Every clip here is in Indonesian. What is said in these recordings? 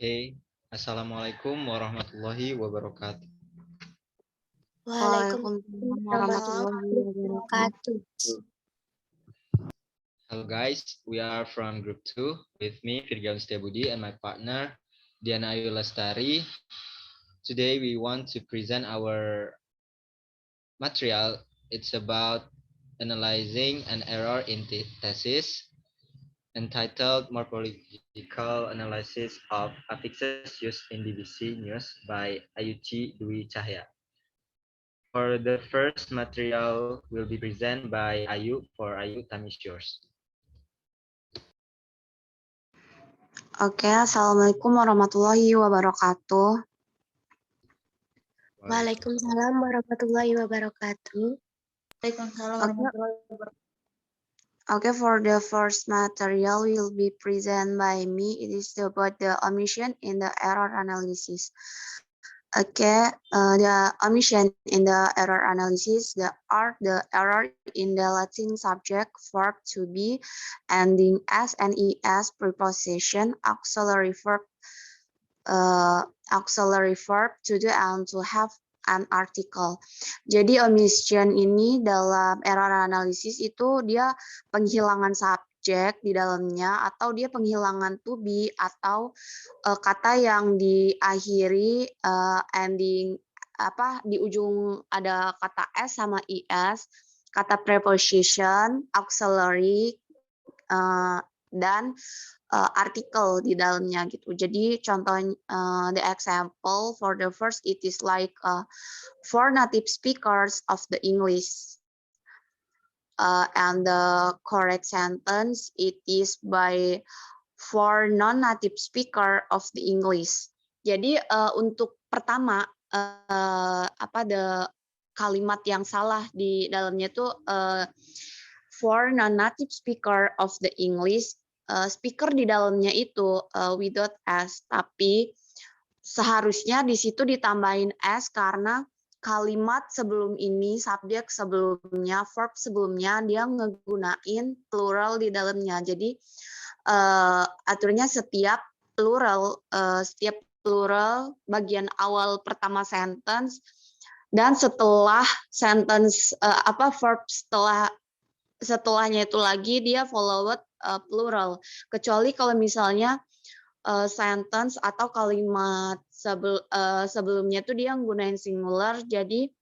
Oke, Assalamualaikum warahmatullahi wabarakatuh. Waalaikumsalam warahmatullahi wabarakatuh. Hello guys, we are from group 2 with me Firgaun Setiabudi and my partner Diana Ayu Lestari. Today we want to present our material. It's about analyzing an error in thesis entitled Morphological Analysis of Affixes Used in DBC News by Ayuchi Dwi Cahya. For the first material will be presented by Ayu. For Ayu, time is yours. Oke, Assalamualaikum warahmatullahi wabarakatuh. Waalaikumsalam warahmatullahi wabarakatuh. Waalaikumsalam warahmatullahi wabarakatuh. Okay, for the first material will be presented by me. It is about the omission in the error analysis. Okay, the omission in the error analysis, the error in the Latin subject verb to be ending s and es preposition, auxiliary verb to do and to have an article. Jadi omission ini dalam error analysis itu dia penghilangan subjek di dalamnya atau dia penghilangan to be atau kata yang diakhiri ending di ujung ada kata s sama es, kata preposition, auxiliary dan artikel di dalamnya gitu. Jadi contoh the example for the first it is like for native speakers of the English. And the correct sentence it is by for non-native speaker of the English. Jadi untuk pertama the kalimat yang salah di dalamnya itu for non-native speaker of the English. Speaker di dalamnya itu without s, tapi seharusnya di situ ditambahin s karena kalimat sebelum ini, subjek sebelumnya, verb sebelumnya dia ngegunain plural di dalamnya. Jadi aturnya setiap plural bagian awal pertama sentence dan setelah sentence verb setelahnya itu lagi dia followed plural, kecuali kalau misalnya sentence atau kalimat sebelumnya tuh dia nggunain singular, jadi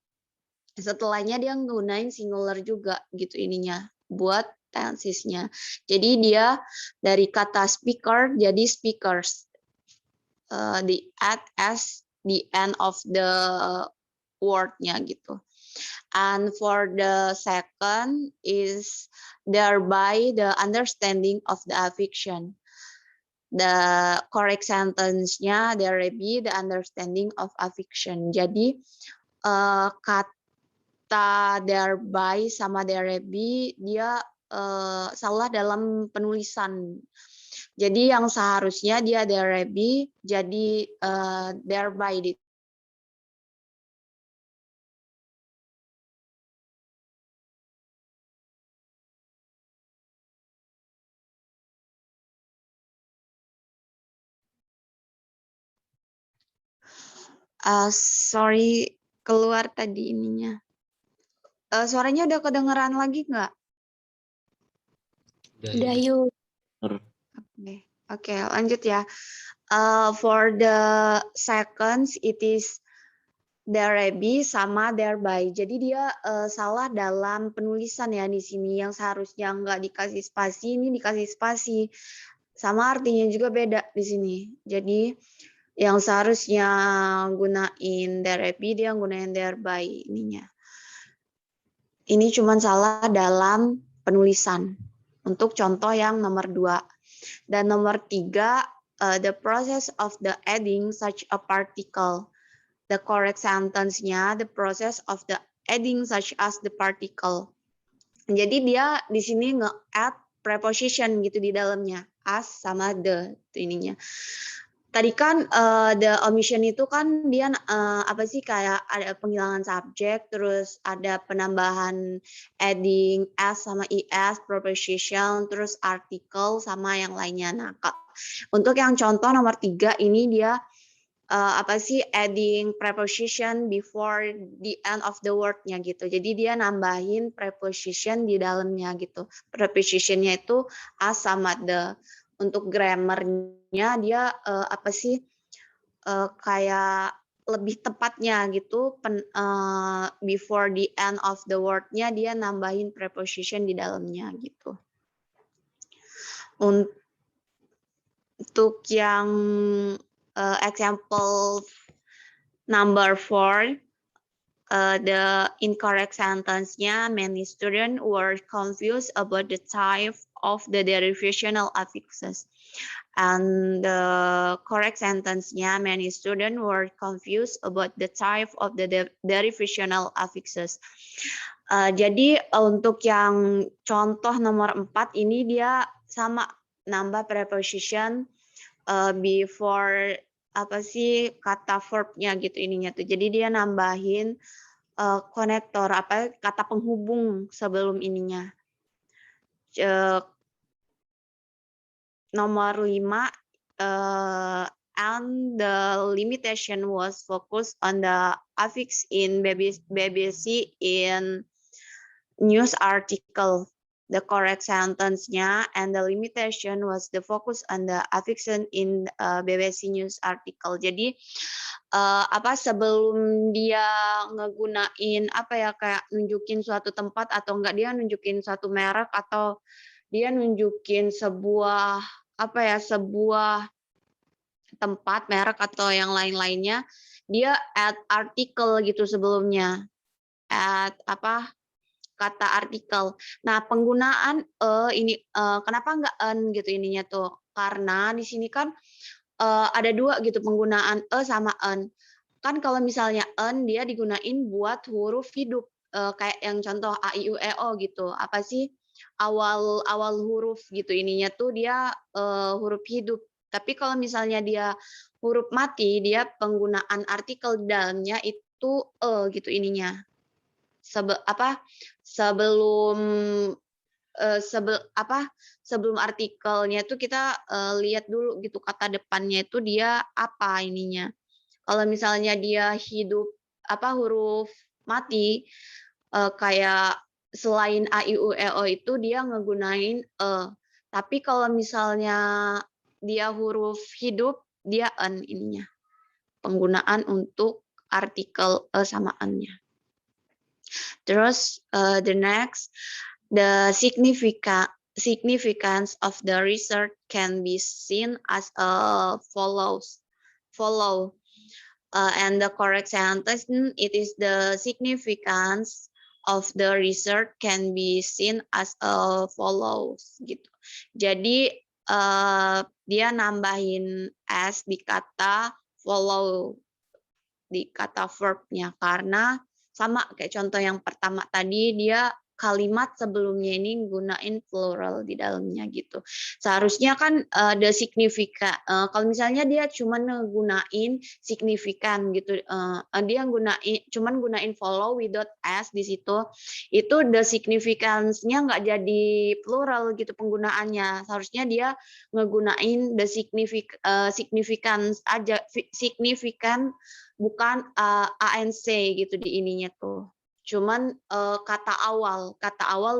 setelahnya dia nggunain singular juga gitu ininya buat tensesnya. Jadi dia dari kata speaker jadi speakers, di add s the end of the wordnya gitu. And for the second is thereby the understanding of the affixation. The correct sentence-nya there be the understanding of affixation. Jadi kata thereby sama there be dia salah dalam penulisan. Jadi yang seharusnya dia there be jadi thereby di sorry keluar tadi ininya. Suaranya udah kedengeran lagi nggak? Udah yuk. Oke, lanjut ya. For the seconds it is thereby sama thereby. Jadi dia salah dalam penulisan ya di sini, yang seharusnya nggak dikasih spasi ini dikasih spasi. Sama artinya juga beda di sini. Jadi yang seharusnya gunain thereby dia gunain thereby ininya. Ini cuma salah dalam penulisan. Untuk contoh yang nomor 2. Dan nomor 3, the process of the adding such a particle. The correct sentence-nya, the process of the adding such as the particle. Jadi dia di sini nge-add preposition gitu di dalamnya. As sama the ininya. Tadi kan the omission itu kan dia apa sih, kayak ada penghilangan subjek, terus ada penambahan adding s sama es, preposition, terus article sama yang lainnya. Nah, untuk yang contoh nomor 3 ini dia apa sih, adding preposition before the end of the word-nya gitu. Jadi dia nambahin preposition di dalamnya gitu. Preposition-nya itu as sama the. Untuk grammar-nya dia apa sih, kayak lebih tepatnya gitu, before the end of the word-nya dia nambahin preposition di dalamnya gitu. Untuk yang example number 4, the incorrect sentence-nya, many students were confused about the type of the derivational affixes. And the correct sentence-nya, many students were confused about the type of the derivational affixes. Jadi untuk yang contoh nomor 4 ini dia sama, nambah preposition before apa sih, kata verb-nya gitu ininya tuh. Jadi dia nambahin konektor, apa, kata penghubung sebelum ininya. Nomor 5, and the limitation was focused on the affix in BBC in news article. The correct sentence-nya, and the limitation was the focus on the affixation in BBC news article. Jadi apa, sebelum dia ngegunain apa ya, kayak nunjukin suatu tempat atau enggak, dia nunjukin suatu merek atau dia nunjukin sebuah apa ya, sebuah tempat, merek atau yang lain-lainnya, dia add artikel gitu sebelumnya. Add apa, kata artikel. Nah, penggunaan ini kenapa enggak en gitu ininya tuh? Karena di sini kan ada 2 gitu penggunaan sama en. Kan kalau misalnya en dia digunain buat huruf hidup, kayak yang contoh a, i, u, e, o gitu. Apa sih, awal huruf gitu ininya tuh dia huruf hidup. Tapi kalau misalnya dia huruf mati, dia penggunaan artikel di dalamnya itu gitu ininya. Sebelum artikelnya tuh kita lihat dulu gitu kata depannya itu dia apa ininya. Kalau misalnya dia hidup apa, huruf mati, kayak selain a, i, u, e, o itu dia ngegunain Tapi kalau misalnya dia huruf hidup, dia en ininya. Penggunaan untuk artikel sama en-nya. Terus the next, the significance of the research can be seen as follows. And the correct sentence, it is the significance of the research can be seen as follows gitu. Jadi dia nambahin s di kata follow, di kata verb-nya, karena sama kayak contoh yang pertama tadi, dia kalimat sebelumnya ini gunain plural di dalamnya gitu. Seharusnya kan the signifikan, kalau misalnya dia cuma ngegunain signifikan gitu, dia cuman gunain follow without s di situ, itu the significance-nya nggak jadi plural gitu penggunaannya. Seharusnya dia ngegunain the significance aja, signifikan, bukan ANC gitu di ininya tuh. Cuman kata awal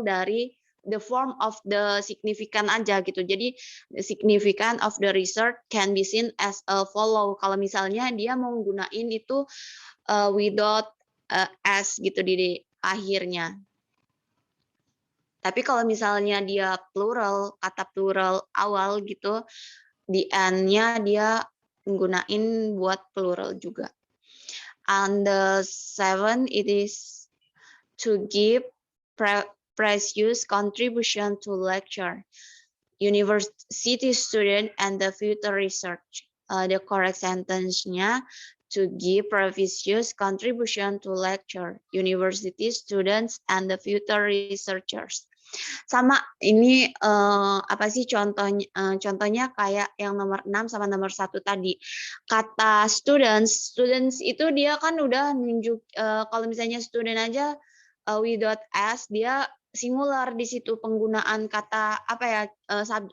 dari the form of the significant aja gitu. Jadi the significant of the research can be seen as a follow. Kalau misalnya dia mau gunain itu without s gitu di akhirnya. Tapi kalau misalnya dia plural, kata plural awal gitu, di end-nya dia menggunain buat plural juga. And the 7, it is to give precious contribution to lecture, university student, and the future research. The correct sentence-nya, to give precious contribution to lecture, university students, and the future researchers. Sama ini apa sih contohnya kayak yang nomor 6 sama nomor 1 tadi. Kata students itu dia kan udah nunjuk kalau misalnya student aja without s dia singular di situ penggunaan kata apa ya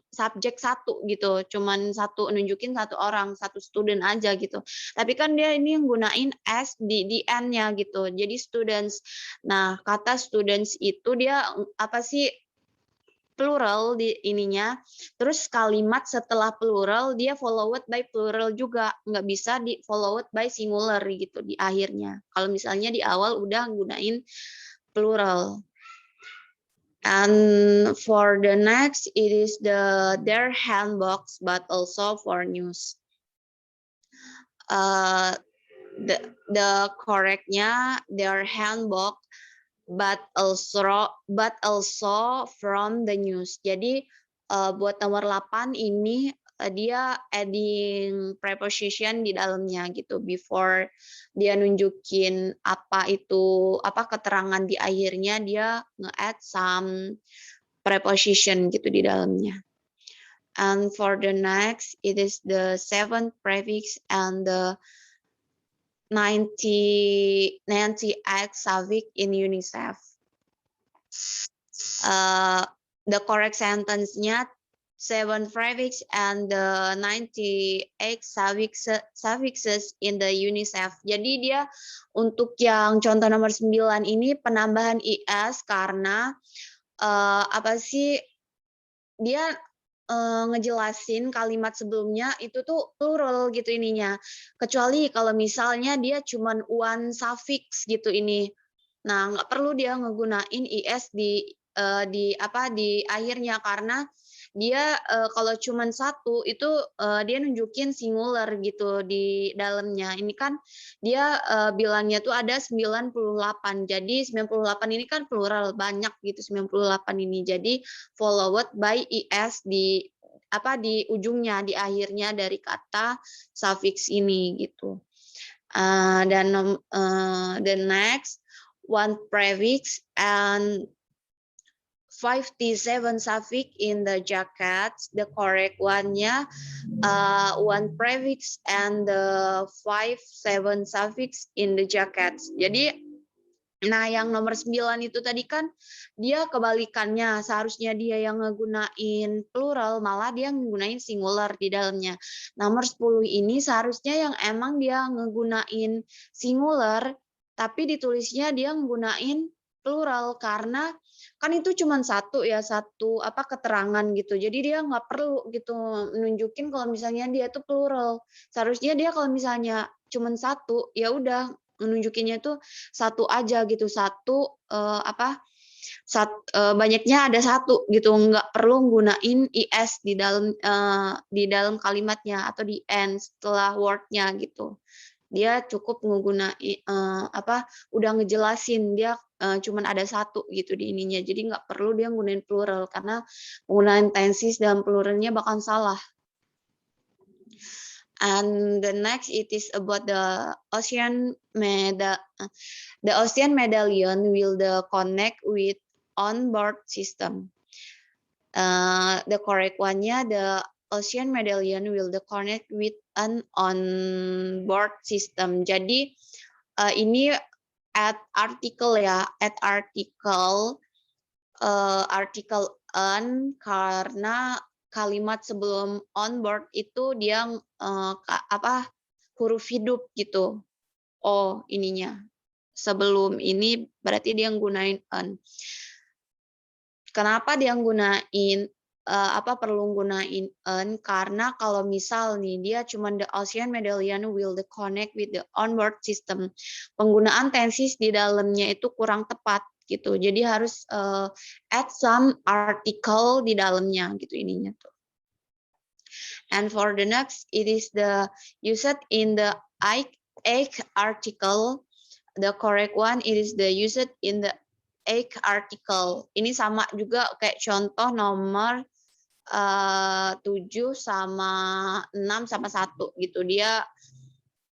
subjek satu gitu. Cuman nunjukin satu orang, satu student aja gitu. Tapi kan dia ini nggunain s di n-nya gitu. Jadi students. Nah, kata students itu dia apa sih plural di ininya, terus kalimat setelah plural dia followed by plural juga, nggak bisa di followed by singular gitu di akhirnya. Kalau misalnya di awal udah gunain plural. And for the next, it is their handbox, but also for news. The correctnya their handbook, but also from the news. Jadi buat nomor 8 ini dia adding preposition di dalamnya gitu before dia nunjukin apa keterangan di akhirnya dia nge-add some preposition gitu di dalamnya. And for the next, it is the 7th prefix and the 90x suffix in UNICEF. The correct sentence-nya 7 prefix and the 90x suffixes in the UNICEF. Jadi dia untuk yang contoh nomor 9 ini penambahan is karena apa sih dia ngejelasin kalimat sebelumnya itu tuh plural gitu ininya. Kecuali kalau misalnya dia cuman one suffix gitu ini. Nah, nggak perlu dia ngegunain is di akhirnya karena dia kalau cuman satu itu dia nunjukin singular gitu di dalamnya. Ini kan dia bilangnya tuh ada 98. Jadi 98 ini kan plural banyak gitu 98 ini. Jadi followed by is di ujungnya di akhirnya dari kata suffix ini gitu. Dan the next one prefix and 57 suffix in the jackets. The correct one-nya one prefix and the 57 suffix in the jackets. Jadi nah yang nomor 9 itu tadi kan dia kebalikannya, seharusnya dia yang ngegunain plural malah dia ngegunain singular di dalamnya. Nomor 10 ini seharusnya yang emang dia ngegunain singular tapi ditulisnya dia ngegunain plural karena kan itu cuma satu keterangan gitu. Jadi dia nggak perlu gitu nunjukin kalau misalnya dia tuh plural. Seharusnya dia kalau misalnya cuma satu ya udah menunjukinnya itu satu aja gitu. Banyaknya ada satu gitu, nggak perlu gunain is di dalam kalimatnya atau di end setelah word-nya gitu. Dia cukup menggunakan udah ngejelasin dia cuman ada satu gitu di ininya. Jadi nggak perlu dia gunain plural karena penggunaan tenses dalam pluralnya bakal salah. And the next it is about the ocean medallion will the connect with onboard system. The correct one-nya the ocean medallion will the connect with an onboard system. Jadi ini add article ya, article karena kalimat sebelum onboard itu dia huruf hidup gitu. Oh, ininya. Sebelum ini berarti dia gunain an. Kenapa dia gunain perlu gunain an? Karena kalau misal nih dia cuma the ocean medallion will the connect with the onboard system. Penggunaan tenses di dalamnya itu kurang tepat gitu. Jadi harus add some article di dalamnya gitu ininya tuh. And for the next, it is the used in the egg article. The correct one, it is the used in the egg article. Ini sama juga kayak contoh nomor 7 sama 6 sama 1 gitu. Dia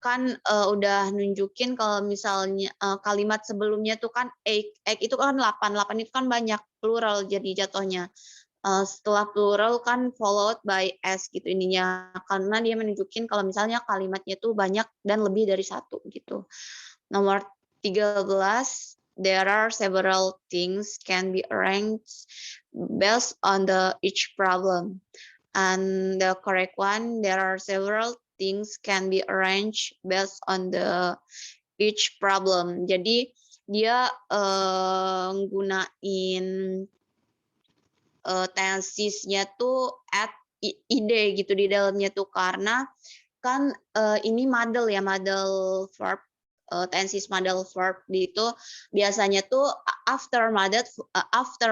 kan udah nunjukin kalau misalnya kalimat sebelumnya tuh kan egg itu kan 8 itu kan banyak plural jadi jatuhnya. Setelah plural kan followed by s gitu ininya karena dia menunjukin kalau misalnya kalimatnya tuh banyak dan lebih dari satu gitu. Nomor 13, there are several things can be arranged based on the each problem. And the correct one, there are several things can be arranged based on the each problem. Jadi dia nggunain tensisnya tuh add ide gitu di dalamnya tuh karena kan ini model ya, model verb, tenses model verb itu biasanya tuh after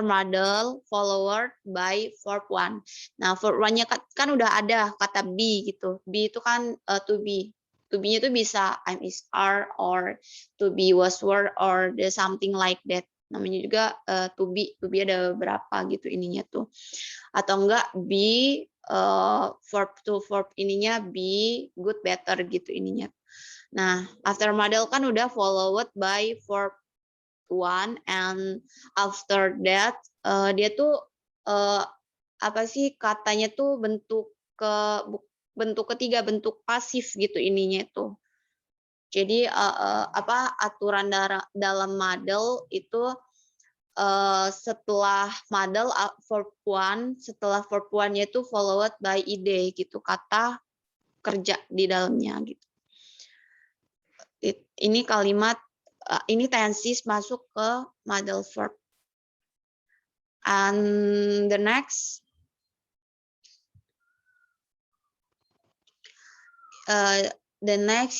model followed by verb one. Nah, verb one-nya kan udah ada kata be gitu. Be itu kan to be. To be-nya itu bisa I'm is are or to be was were or the something like that. Namanya juga to be ada berapa gitu ininya tuh. Atau enggak be verb to verb ininya be good better gitu ininya. Nah, after model kan udah followed by verb one and after that dia tuh apa sih katanya tuh bentuk ketiga, bentuk pasif gitu ininya tuh. Jadi apa aturan dalam model itu setelah model verb one, setelah verb one-nya itu followed by ide gitu, kata kerja di dalamnya gitu. Ini kalimat ini tenses masuk ke model verb. And the next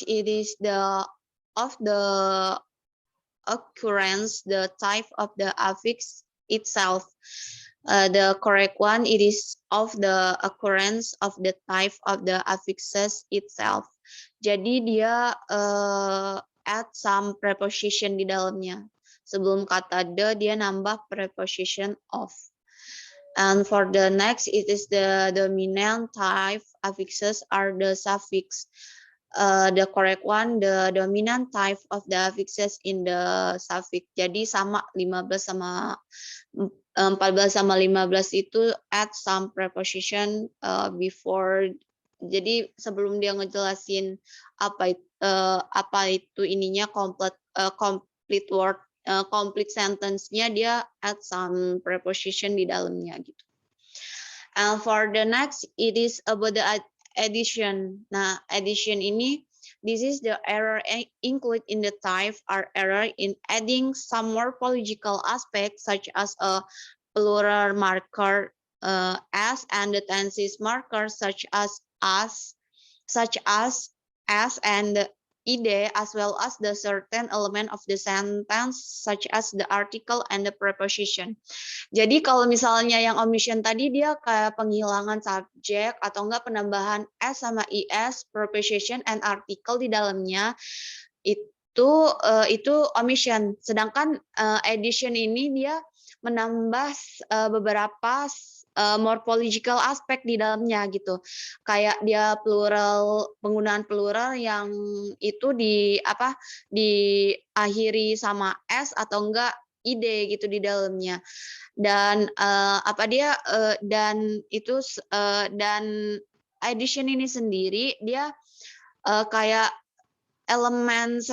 it is the occurrence, the type of the affix itself. The correct one, it is of the occurrence of the type of the affixes itself. Jadi dia add some preposition di dalamnya. Sebelum kata the, dia nambah preposition of. And for the next, it is the dominant type affixes are the suffix. The correct one, the dominant type of the affixes in the suffix. Jadi sama 15 sama 14 sama 15 itu add some preposition before. Jadi sebelum dia ngejelasin apa itu ininya complete word, complete sentence-nya dia add some preposition di dalamnya gitu. And for the next, it is about the addition. Nah, addition ini, this is the error included in the type are error in adding some morphological aspects such as a plural marker as and the tenses marker such as and the ide as well as the certain element of the sentence such as the article and the preposition. Jadi kalau misalnya yang omission tadi dia kayak penghilangan subjek atau enggak penambahan s sama is, preposition and article di dalamnya itu omission. Sedangkan addition ini dia menambah beberapa morphological aspek di dalamnya gitu. Kayak dia penggunaan plural yang itu diakhiri sama s atau enggak ide gitu di dalamnya. Dan dan addition ini sendiri dia kayak elemen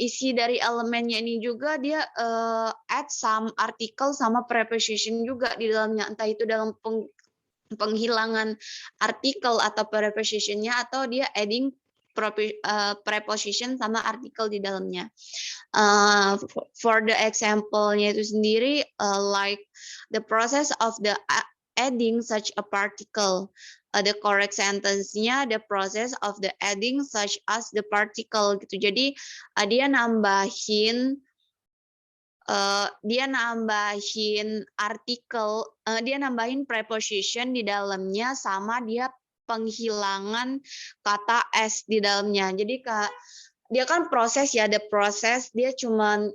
isi dari elemennya ini juga dia add some artikel sama preposition juga di dalamnya, entah itu dalam penghilangan artikel atau prepositionnya atau dia adding preposition sama artikel di dalamnya. For the example-nya itu sendiri like the process of the adding such a particle. The correct sentence-nya the process of the adding such as the particle gitu. Jadi dia nambahin artikel, dia nambahin preposition di dalamnya sama dia penghilangan kata s di dalamnya. Jadi dia kan proses ya, ada proses, dia cuman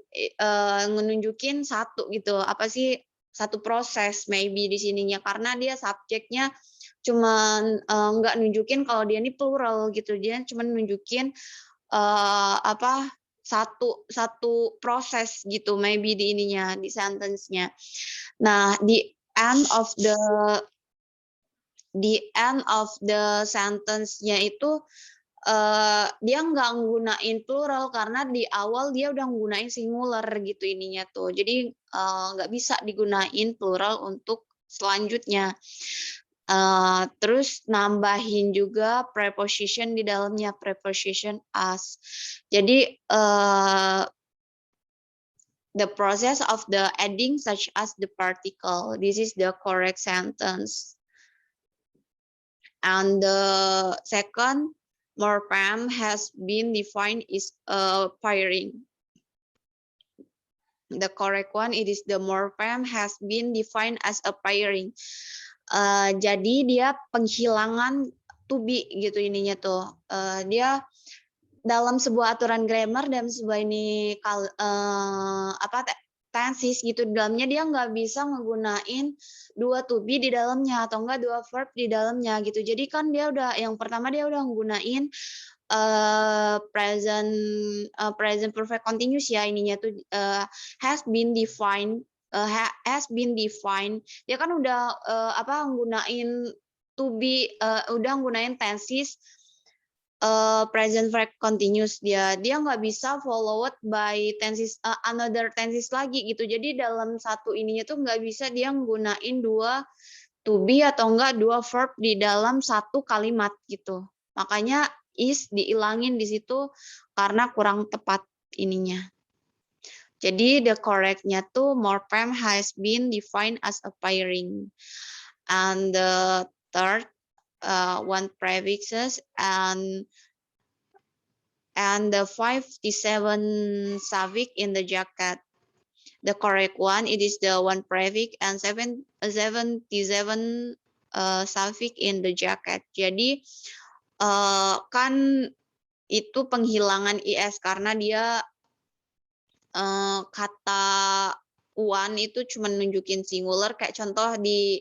nunjukin satu gitu. Apa sih satu proses maybe di sininya karena dia subjeknya nggak nunjukin kalau dia ini plural gitu, dia cuman nunjukin apa satu proses gitu, maybe di ininya, di sentence-nya. Nah, di end of the sentence-nya itu dia nggak nggunain plural karena di awal dia udah nggunain singular gitu ininya tuh. Jadi nggak bisa digunain plural untuk selanjutnya. Terus nambahin juga preposition di dalamnya, preposition as. Jadi the process of the adding such as the particle. This is the correct sentence. And the second morpheme has been defined is pairing. The correct one, it is the morpheme has been defined as a pairing. Jadi dia penghilangan to be gitu ininya tuh. Dia dalam sebuah aturan grammar dan sebuah ini tenses gitu, di dalamnya dia nggak bisa ngegunain dua to be di dalamnya atau enggak dua verb di dalamnya gitu. Jadi kan dia udah yang pertama dia udah nggunain present perfect continuous ya ininya tuh has been defined. Dia kan udah nggunain to be, udah nggunain tenses present perfect continuous, dia nggak bisa followed by tenses another tenses lagi gitu. Jadi dalam satu ininya tuh nggak bisa dia nggunain dua to be atau enggak dua verb di dalam satu kalimat gitu. Makanya is diilangin di situ karena kurang tepat ininya. Jadi the correctnya tuh morpheme has been defined as a pairing. And the third one prefixes and the 57 suffix in the jacket. The correct one, it is the one prefix and 77 suffix in the jacket. Jadi kan itu penghilangan is karena dia kata one itu cuma nunjukin singular kayak contoh di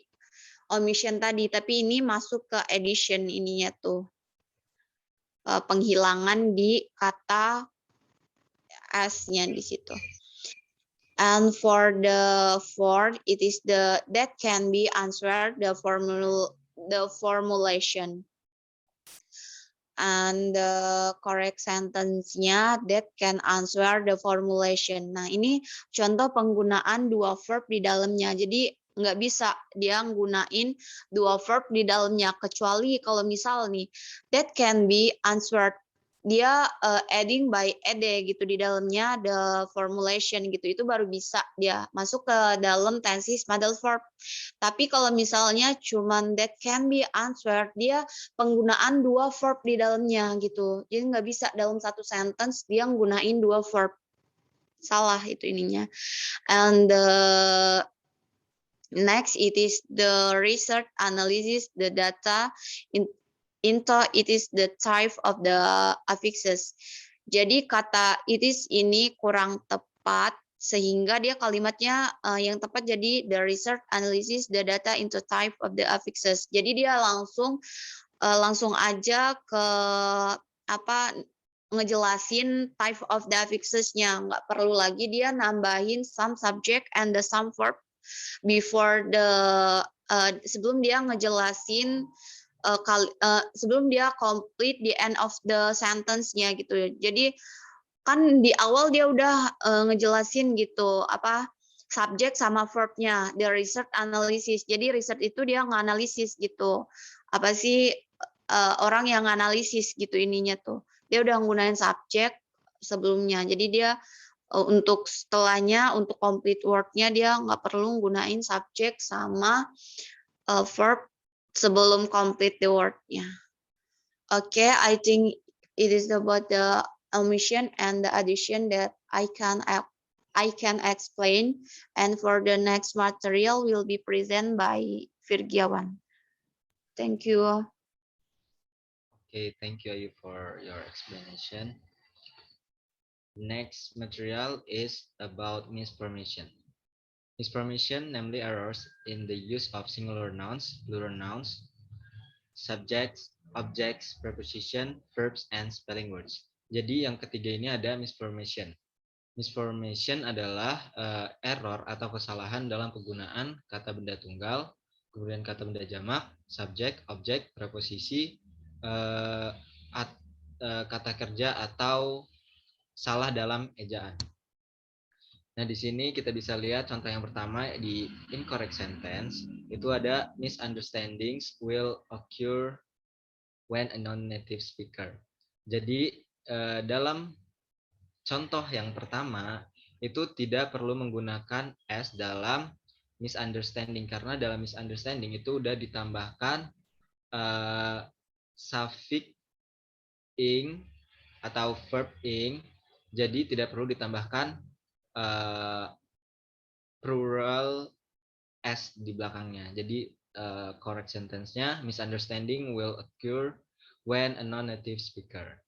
omission tadi, tapi ini masuk ke addition ininya tuh. Penghilangan di kata as-nya di situ. And for the fourth, it is that can be answered the formulation. And the correct sentence-nya that can answer the formulation. Nah, ini contoh penggunaan dua verb di dalamnya. Jadi nggak bisa dia nggunain dua verb di dalamnya, kecuali kalau misal nih that can be answered, dia adding by ed gitu di dalamnya the formulation gitu, itu baru bisa dia masuk ke dalam tenses modal verb. Tapi kalau misalnya cuman that can be answered, dia penggunaan dua verb di dalamnya gitu, jadi nggak bisa dalam satu sentence dia nggunain dua verb, salah itu ininya. And next, it is the research analysis the data into it is the type of the affixes. Jadi kata it is ini kurang tepat sehingga dia kalimatnya yang tepat jadi the research analysis the data into type of the affixes. Jadi dia langsung aja ke ngejelasin type of the affixes-nya, nggak perlu lagi dia nambahin some subject and the some verb before the sebelum dia ngejelasin sebelum dia complete the end of the sentence-nya gitu. Jadi kan di awal dia udah ngejelasin gitu subjek sama verb-nya, the research analysis. Jadi research itu dia nganalisis gitu. Apa sih orang yang nganalisis gitu ininya tuh. Dia udah nggunain subjek sebelumnya. Jadi dia untuk setelahnya, untuk complete word-nya dia nggak perlu nggunain subjek sama verb sebelum complete the word-nya. Okay, I think it is about the omission and the addition that I can explain. And for the next material will be presented by Virgiawan. Thank you. Okay, thank you Ayu for your explanation. Next material is about misformation. Misformation, namely errors in the use of singular nouns, plural nouns, subjects, objects, preposition, verbs, and spelling words. Jadi yang ketiga ini ada misformation. Misformation adalah error atau kesalahan dalam penggunaan kata benda tunggal, kemudian kata benda jamak, subjek, objek, preposisi, kata kerja atau salah dalam ejaan. Nah, di sini kita bisa lihat contoh yang pertama di incorrect sentence, itu ada misunderstandings will occur when a non-native speaker. Jadi dalam contoh yang pertama itu tidak perlu menggunakan s dalam misunderstanding karena dalam misunderstanding itu udah ditambahkan suffix ing atau verb ing, jadi tidak perlu ditambahkan plural s di belakangnya. Jadi correct sentence-nya misunderstanding will occur when a non-native speaker.